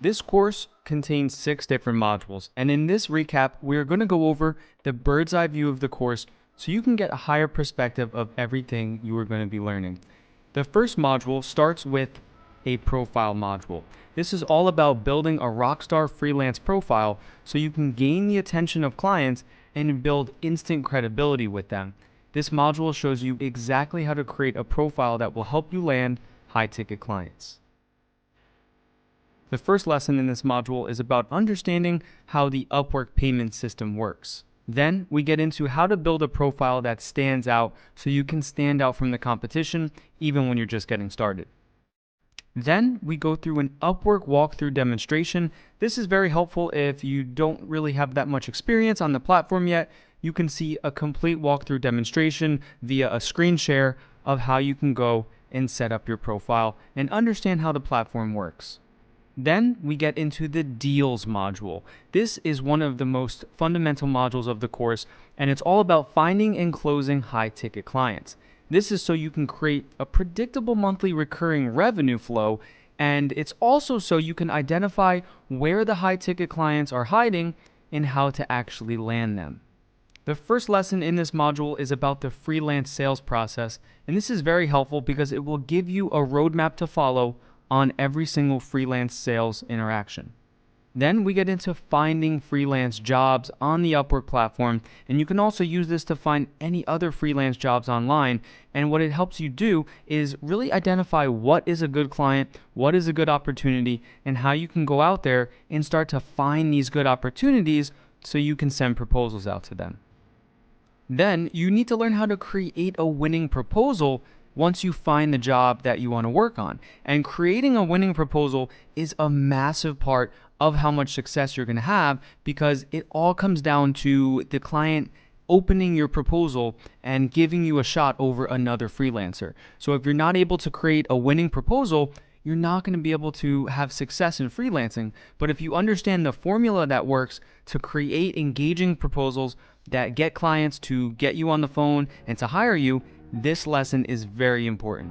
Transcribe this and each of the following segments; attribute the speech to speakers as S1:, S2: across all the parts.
S1: This course contains 6 different modules, and in this recap, we're going to go over the bird's eye view of the course so you can get a higher perspective of everything you are going to be learning. The first module starts with a profile module. This is all about building a rockstar freelance profile so you can gain the attention of clients and build instant credibility with them. This module shows you exactly how to create a profile that will help you land high-ticket clients. The first lesson in this module is about understanding how the Upwork payment system works. Then we get into how to build a profile that stands out so you can stand out from the competition even when you're just getting started. Then we go through an Upwork walkthrough demonstration. This is very helpful if you don't really have that much experience on the platform yet. You can see a complete walkthrough demonstration via a screen share of how you can go and set up your profile and understand how the platform works. Then we get into the deals module. This is one of the most fundamental modules of the course, and it's all about finding and closing high-ticket clients. This is so you can create a predictable monthly recurring revenue flow, and it's also so you can identify where the high-ticket clients are hiding and how to actually land them. The first lesson in this module is about the freelance sales process, and this is very helpful because it will give you a roadmap to follow on every single freelance sales interaction. Then we get into finding freelance jobs on the Upwork platform, and you can also use this to find any other freelance jobs online. And what it helps you do is really identify what is a good client, what is a good opportunity, and how you can go out there and start to find these good opportunities so you can send proposals out to them. Then you need to learn how to create a winning proposal once you find the job that you want to work on. And creating a winning proposal is a massive part of how much success you're going to have, because it all comes down to the client opening your proposal and giving you a shot over another freelancer. So if you're not able to create a winning proposal, you're not going to be able to have success in freelancing. But if you understand the formula that works to create engaging proposals that get clients to get you on the phone and to hire you, this lesson is very important.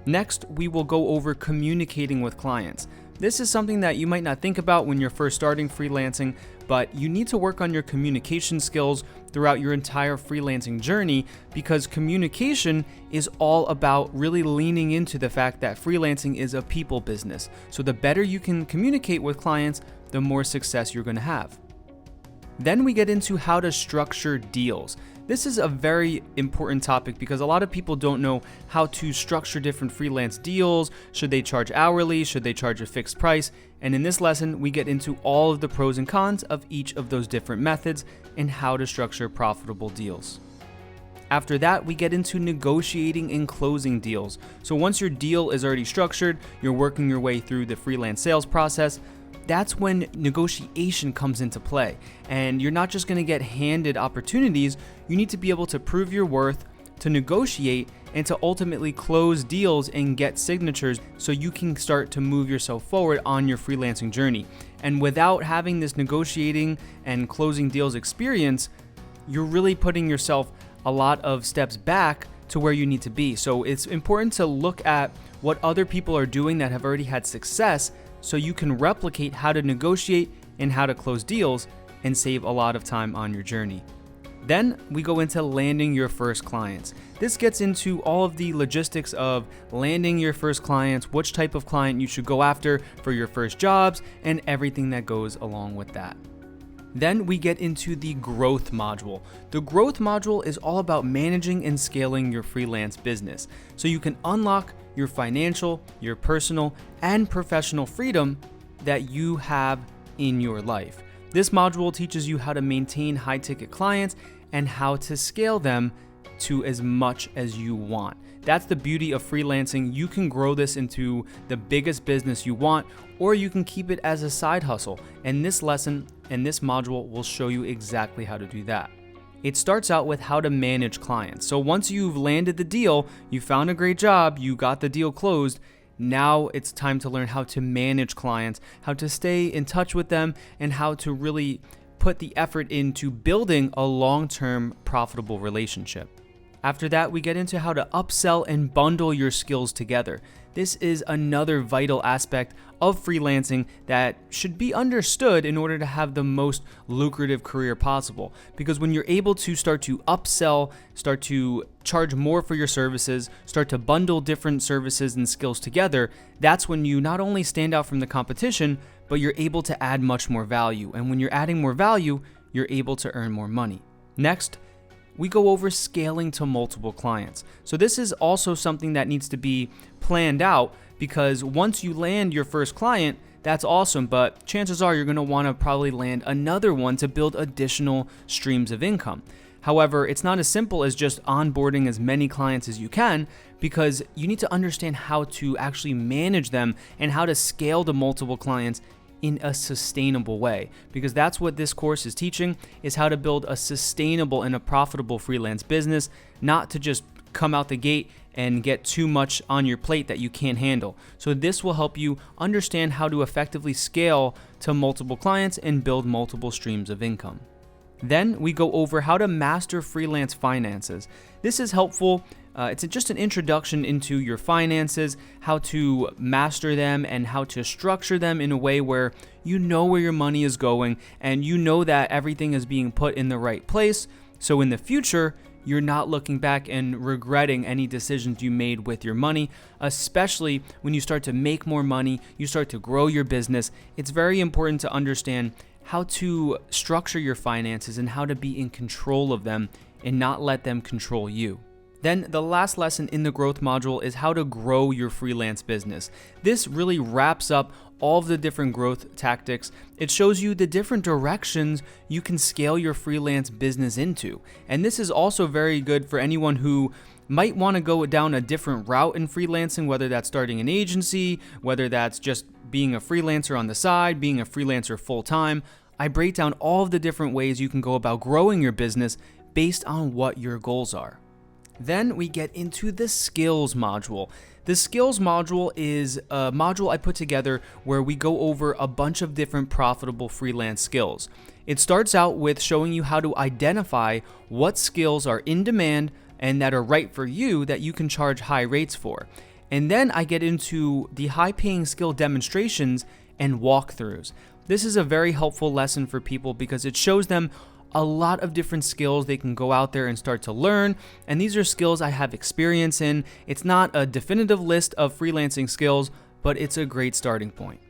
S1: Next, we will go over communicating with clients. This is something that you might not think about when you're first starting freelancing, but you need to work on your communication skills throughout your entire freelancing journey, because communication is all about really leaning into the fact that freelancing is a people business. So the better you can communicate with clients, the more success you're going to have. Then we get into how to structure deals. This is a very important topic because a lot of people don't know how to structure different freelance deals. Should they charge hourly? Should they charge a fixed price? And in this lesson, we get into all of the pros and cons of each of those different methods and how to structure profitable deals. After that, we get into negotiating and closing deals. So once your deal is already structured, you're working your way through the freelance sales process, that's when negotiation comes into play. And you're not just going to get handed opportunities, you need to be able to prove your worth, to negotiate, and to ultimately close deals and get signatures so you can start to move yourself forward on your freelancing journey. And without having this negotiating and closing deals experience, you're really putting yourself a lot of steps back to where you need to be. So it's important to look at what other people are doing that have already had success, so you can replicate how to negotiate and how to close deals and save a lot of time on your journey. Then we go into landing your first clients. This gets into all of the logistics of landing your first clients, which type of client you should go after for your first jobs, and everything that goes along with that. Then we get into the growth module. The growth module is all about managing and scaling your freelance business so you can unlock your financial, your personal, and professional freedom that you have in your life. This module teaches you how to maintain high-ticket clients and how to scale them to as much as you want. That's the beauty of freelancing. You can grow this into the biggest business you want, or you can keep it as a side hustle. And this lesson and this module will show you exactly how to do that. It starts out with how to manage clients. So once you've landed the deal, you found a great job, you got the deal closed, now it's time to learn how to manage clients, how to stay in touch with them, and how to really put the effort into building a long-term profitable relationship. After that, we get into how to upsell and bundle your skills together. This is another vital aspect of freelancing that should be understood in order to have the most lucrative career possible. Because when you're able to start to upsell, start to charge more for your services, start to bundle different services and skills together, that's when you not only stand out from the competition, but you're able to add much more value. And when you're adding more value, you're able to earn more money. Next, we go over scaling to multiple clients. So this is also something that needs to be planned out, because once you land your first client, that's awesome, but chances are you're going to want to probably land another one to build additional streams of income. However, it's not as simple as just onboarding as many clients as you can, because you need to understand how to actually manage them and how to scale to multiple clients in a sustainable way, because that's what this course is teaching, is how to build a sustainable and a profitable freelance business, not to just come out the gate and get too much on your plate that you can't handle. So this will help you understand how to effectively scale to multiple clients and build multiple streams of income. Then we go over how to master freelance finances. This is helpful. It's just an introduction into your finances, how to master them and how to structure them in a way where you know where your money is going and you know that everything is being put in the right place. So in the future, you're not looking back and regretting any decisions you made with your money, especially when you start to make more money, you start to grow your business. It's very important to understand how to structure your finances and how to be in control of them and not let them control you. Then the last lesson in the growth module is how to grow your freelance business. This really wraps up all of the different growth tactics. It shows you the different directions you can scale your freelance business into. And this is also very good for anyone who might want to go down a different route in freelancing, whether that's starting an agency, whether that's just being a freelancer on the side, being a freelancer full-time. I break down all of the different ways you can go about growing your business based on what your goals are. Then we get into the skills module. The skills module is a module I put together where we go over a bunch of different profitable freelance skills. It starts out with showing you how to identify what skills are in demand and that are right for you that you can charge high rates for. And then I get into the high-paying skill demonstrations and walkthroughs. This is a very helpful lesson for people because it shows them a lot of different skills they can go out there and start to learn. And these are skills I have experience in. It's not a definitive list of freelancing skills, but it's a great starting point.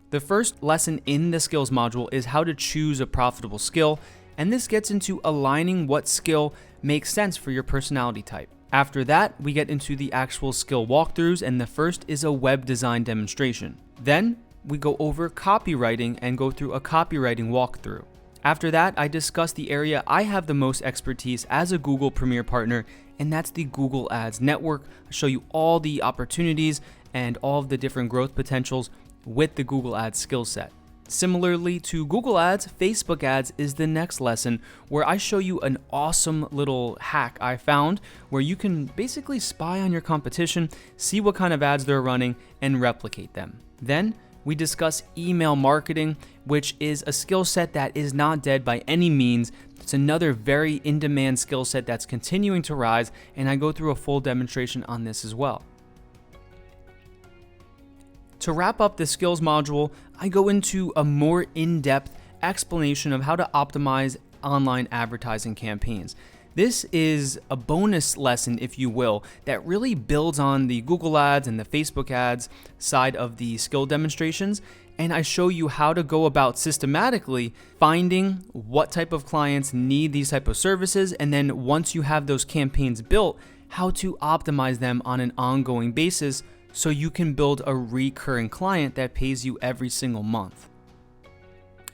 S1: The first lesson in the skills module is how to choose a profitable skill. And this gets into aligning what skill makes sense for your personality type. After that, we get into the actual skill walkthroughs, and the first is a web design demonstration. Then we go over copywriting and go through a copywriting walkthrough. After that, I discuss the area I have the most expertise as a Google Premier partner, and that's the Google Ads network. I show you all the opportunities and all of the different growth potentials with the Google Ads skill set. Similarly to Google Ads, Facebook Ads is the next lesson where I show you an awesome little hack I found where you can basically spy on your competition, see what kind of ads they're running, and replicate them. Then we discuss email marketing, which is a skill set that is not dead by any means. It's another very in-demand skill set that's continuing to rise, and I go through a full demonstration on this as well. To wrap up the skills module, I go into a more in-depth explanation of how to optimize online advertising campaigns. This is a bonus lesson, if you will, that really builds on the Google Ads and the Facebook Ads side of the skill demonstrations. And I show you how to go about systematically finding what type of clients need these type of services. And then once you have those campaigns built, how to optimize them on an ongoing basis so you can build a recurring client that pays you every single month.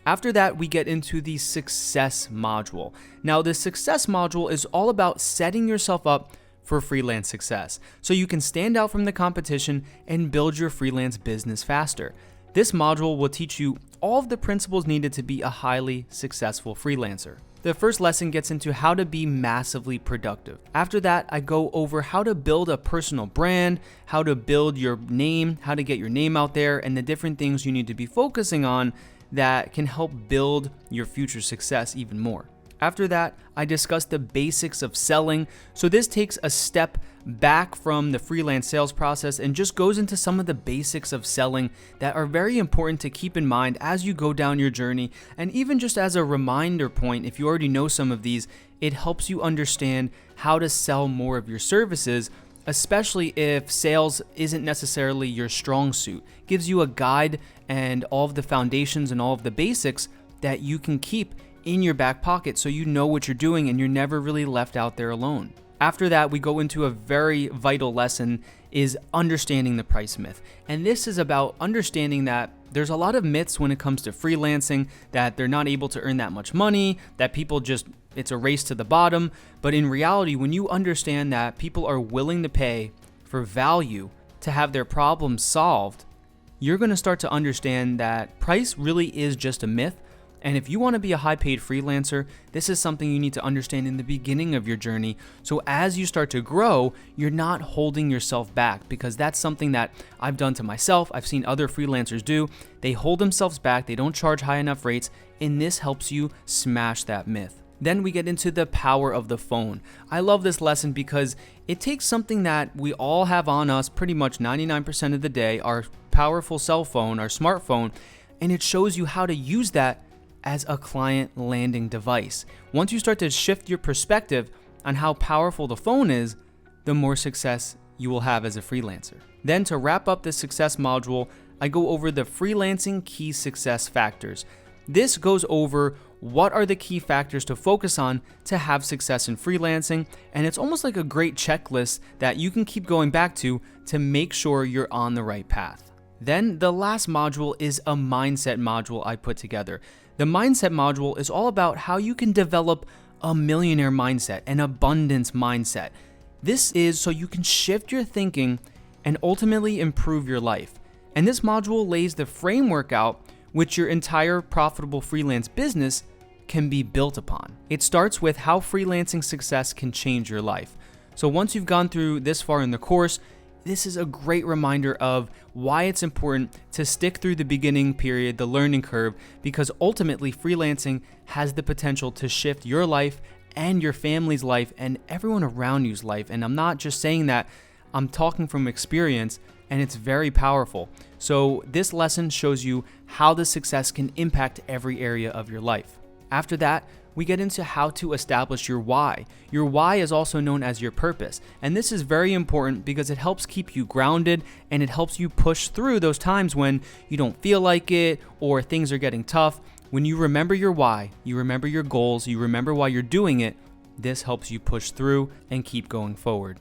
S1: After that, we get into the success module. Now, the success module is all about setting yourself up for freelance success so you can stand out from the competition and build your freelance business faster. This module will teach you all of the principles needed to be a highly successful freelancer. The first lesson gets into how to be massively productive. After that, I go over how to build a personal brand, how to build your name, how to get your name out there, and the different things you need to be focusing on that can help build your future success even more. After that, I discussed the basics of selling. So this takes a step back from the freelance sales process and just goes into some of the basics of selling that are very important to keep in mind as you go down your journey. And even just as a reminder point, if you already know some of these, it helps you understand how to sell more of your services, especially if sales isn't necessarily your strong suit. It gives you a guide and all of the foundations and all of the basics that you can keep in your back pocket so you know what you're doing and you're never really left out there alone. After that, we go into a very vital lesson, is understanding the price myth. And this is about understanding that there's a lot of myths when it comes to freelancing, that they're not able to earn that much money, that people just, it's a race to the bottom. But in reality, when you understand that people are willing to pay for value to have their problems solved, you're going to start to understand that price really is just a myth. And if you want to be a high-paid freelancer, this is something you need to understand in the beginning of your journey. So as you start to grow, you're not holding yourself back, because that's something that I've done to myself. I've seen other freelancers do. They hold themselves back. They don't charge high enough rates. And this helps you smash that myth. Then we get into the power of the phone. I love this lesson because it takes something that we all have on us pretty much 99% of the day, our powerful cell phone, our smartphone, and it shows you how to use that as a client landing device. Once you start to shift your perspective on how powerful the phone is, the more success you will have as a freelancer. Then to wrap up this success module, I go over the freelancing key success factors. This goes over what are the key factors to focus on to have success in freelancing, and it's almost like a great checklist that you can keep going back to make sure you're on the right path. Then the last module is a mindset module I put together. The mindset module is all about how you can develop a millionaire mindset, an abundance mindset. This is so you can shift your thinking and ultimately improve your life. And this module lays the framework out which your entire profitable freelance business can be built upon. It starts with how freelancing success can change your life. So once you've gone through this far in the course, this is a great reminder of why it's important to stick through the beginning period, the learning curve, because ultimately freelancing has the potential to shift your life and your family's life and everyone around you's life. And I'm not just saying that, I'm talking from experience, and it's very powerful. So this lesson shows you how the success can impact every area of your life. After that, we get into how to establish your why. Your why is also known as your purpose. And this is very important because it helps keep you grounded and it helps you push through those times when you don't feel like it or things are getting tough. When you remember your why, you remember your goals, you remember why you're doing it, this helps you push through and keep going forward.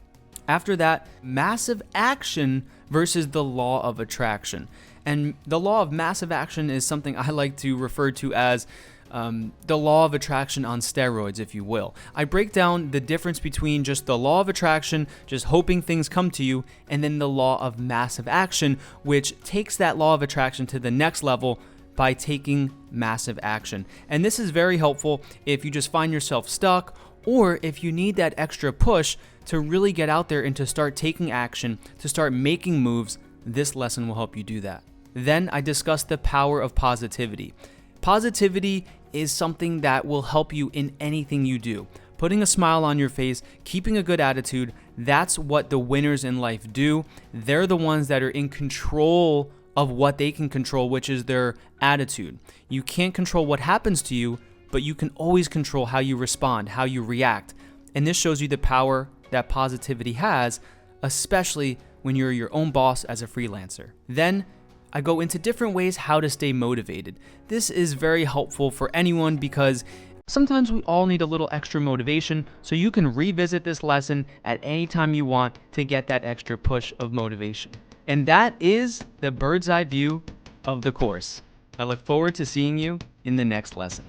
S1: After that, massive action versus the law of attraction. And the law of massive action is something I like to refer to as the law of attraction on steroids, if you will. I break down the difference between just the law of attraction, just hoping things come to you, and then the law of massive action, which takes that law of attraction to the next level by taking massive action. And this is very helpful if you just find yourself stuck, or if you need that extra push to really get out there and to start taking action, to start making moves. This lesson will help you do that. Then I discuss the power of positivity. Positivity is something that will help you in anything you do. Putting a smile on your face, keeping a good attitude, that's what the winners in life do. They're the ones that are in control of what they can control, which is their attitude. You can't control what happens to you, but you can always control how you respond, how you react. And this shows you the power that positivity has, especially when you're your own boss as a freelancer. Then I go into different ways how to stay motivated. This is very helpful for anyone because sometimes we all need a little extra motivation, so you can revisit this lesson at any time you want to get that extra push of motivation. And that is the bird's eye view of the course. I look forward to seeing you in the next lesson.